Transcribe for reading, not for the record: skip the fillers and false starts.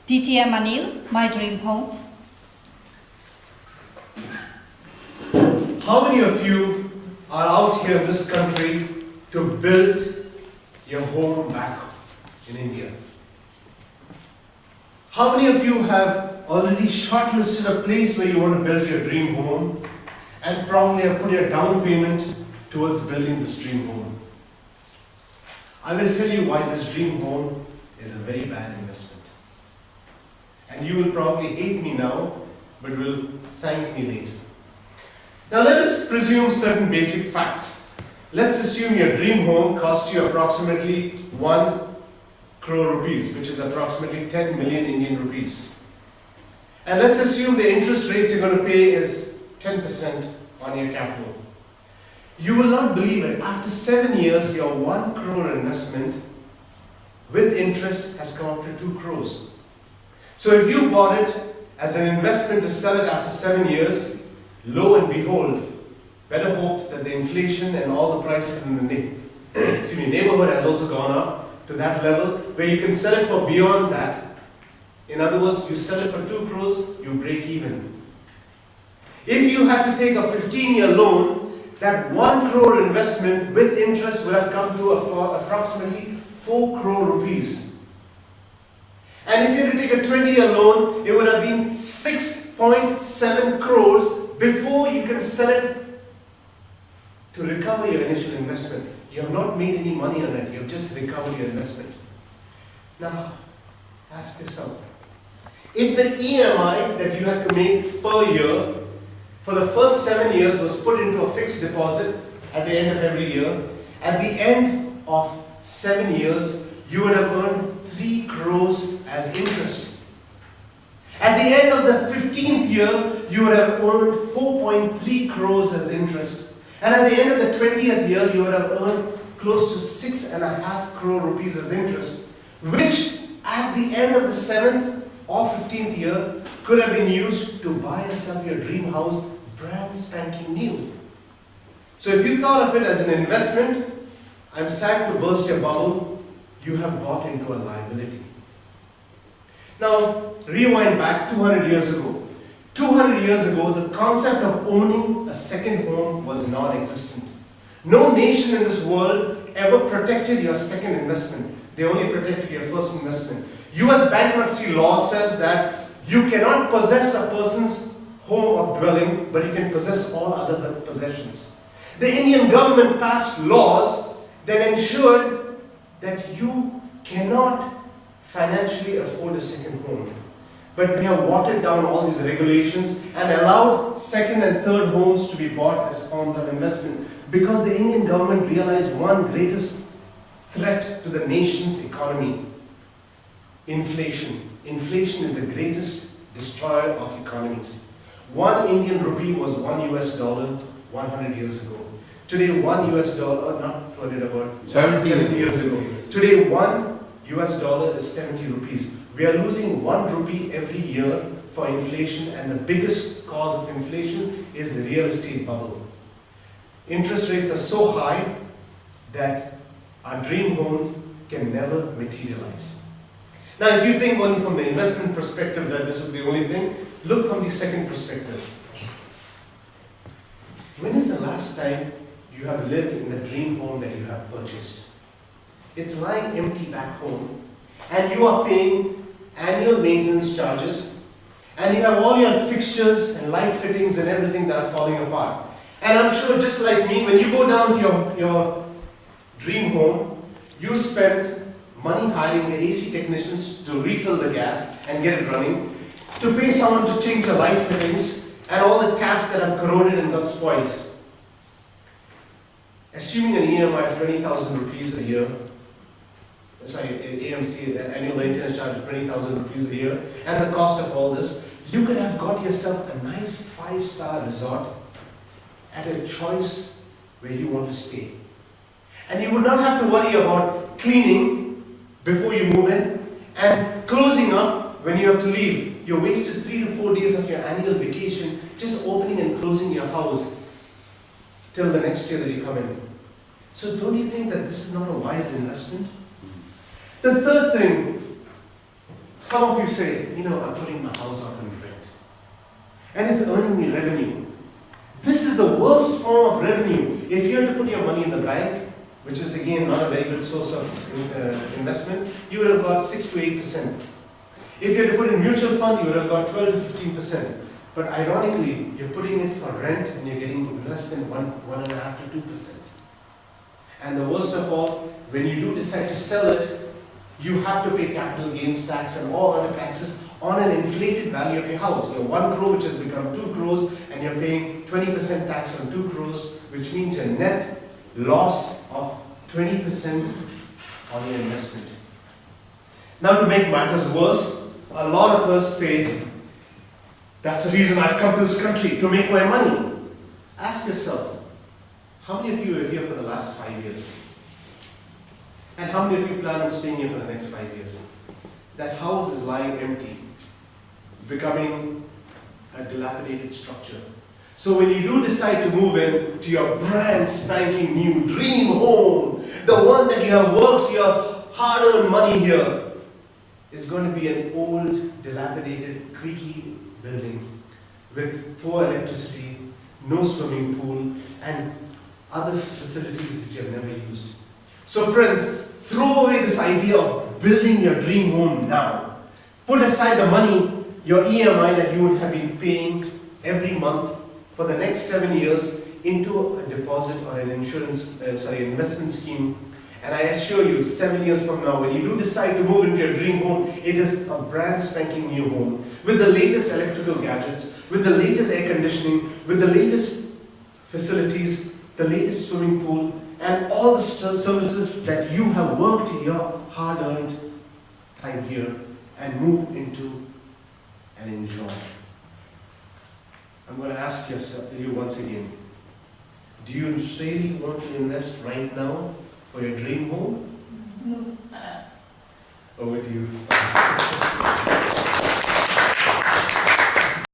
DTM Anil, my dream home. How many of you are out here in this country to build your home back in India? How many of you have already shortlisted a place where you want to build your dream home and probably have put your down payment towards building this dream home? I will tell you why this dream home is a very bad investment. And you will probably hate me now, but will thank me later. Now let us presume certain basic facts. Let's assume your dream home cost you approximately 1 crore rupees, which is approximately 10 million Indian rupees. And let's assume the interest rates you're going to pay is 10% on your capital. You will not believe it. After 7 years, your 1 crore investment with interest has come up to 2 crores. So if you bought it as an investment to sell it after 7 years, lo and behold, better hope that the inflation and all the prices in the neighborhood has also gone up to that level where you can sell it for beyond that. In other words, you sell it for 2 crores, you break even. If you had to take a 15-year loan, that 1 crore investment with interest would have come to approximately 4 crore rupees. And if you had to take a 20-year loan, it would have been 6.7 crores before you can sell it to recover your initial investment. You have not made any money on it, you have just recovered your investment. Now, ask yourself, if the EMI that you had to make per year for the first 7 years was put into a fixed deposit at the end of every year, at the end of 7 years, you would have earned 3 crores as interest. At the end of the 15th year, you would have earned 4.3 crores as interest. And at the end of the 20th year, you would have earned close to 6.5 crore rupees as interest, which at the end of the 7th or 15th year could have been used to buy yourself your dream house brand spanking new. So if you thought of it as an investment, I'm sad to burst your bubble, you have bought into a liability. Now, rewind back 200 years ago. 200 years ago, the concept of owning a second home was non-existent. No nation in this world ever protected your second investment. They only protected your first investment. US bankruptcy law says that you cannot possess a person's home of dwelling, but you can possess all other possessions. The Indian government passed laws that ensured that you cannot financially afford a second home. But we have watered down all these regulations and allowed second and third homes to be bought as forms of investment because the Indian government realized one greatest threat to the nation's economy: inflation. Inflation is the greatest destroyer of economies. 1 Indian rupee was $1 100 years ago. Today, $1 not worried about 70 years ago. Today, $1 is 70 rupees. We are losing 1 rupee every year for inflation, and the biggest cause of inflation is the real estate bubble. Interest rates are so high that our dream homes can never materialize. Now, if you think only from the investment perspective that this is the only thing, look from the second perspective. When is the last time you have lived in the dream home that you have purchased? It's lying empty back home, and you are paying annual maintenance charges, and you have all your fixtures and light fittings and everything that are falling apart. And I'm sure, just like me, when you go down to your dream home, you spend money hiring the AC technicians to refill the gas and get it running, to pay someone to change the light fittings and all the taps that have corroded and got spoiled. Assuming an EMI of 20,000 rupees a year, AMC, the annual maintenance charge of 20,000 rupees a year, and the cost of all this, you could have got yourself a nice 5-star resort at a choice where you want to stay. And you would not have to worry about cleaning before you move in and closing up when you have to leave. You wasted 3 to 4 days of your annual vacation just opening and closing your house till the next year that you come in. So don't you think that this is not a wise investment? The third thing, Some of you say, I'm putting my house out on rent. And it's earning me revenue. This is the worst form of revenue. If you had to put your money in the bank, which is again not a very good source of investment, you would have got 6 to 8%. If you had to put in mutual fund, you would have got 12 to 15%. But ironically, you're putting it for rent and you're getting less than 1.5 to 2%. And the worst of all, when you do decide to sell it, you have to pay capital gains tax and all other taxes on an inflated value of your house. Your 1 crore which has become 2 crores and you're paying 20% tax on 2 crores, which means a net loss of 20% on your investment. Now to make matters worse, a lot of us say, that's the reason I've come to this country, to make my money. Ask yourself, how many of you are here for the last 5 years? And how many of you plan on staying here for the next 5 years? That house is lying empty, becoming a dilapidated structure. So when you do decide to move in to your brand spanking new dream home, the one that you have worked your hard-earned money here, is going to be an old, dilapidated, creaky building with poor electricity, no swimming pool, and other facilities which you have never used. So friends, throw away this idea of building your dream home now. Put aside the money, your EMI that you would have been paying every month for the next 7 years into a deposit or an investment scheme. And I assure you, 7 years from now, when you do decide to move into your dream home, it is a brand spanking new home with the latest electrical gadgets, with the latest air conditioning, with the latest facilities, the latest swimming pool, and all the services that you have worked your hard-earned time here and move into and enjoy. I'm going to ask you once again, do you really want to invest right now for your dream home? No. Over to you.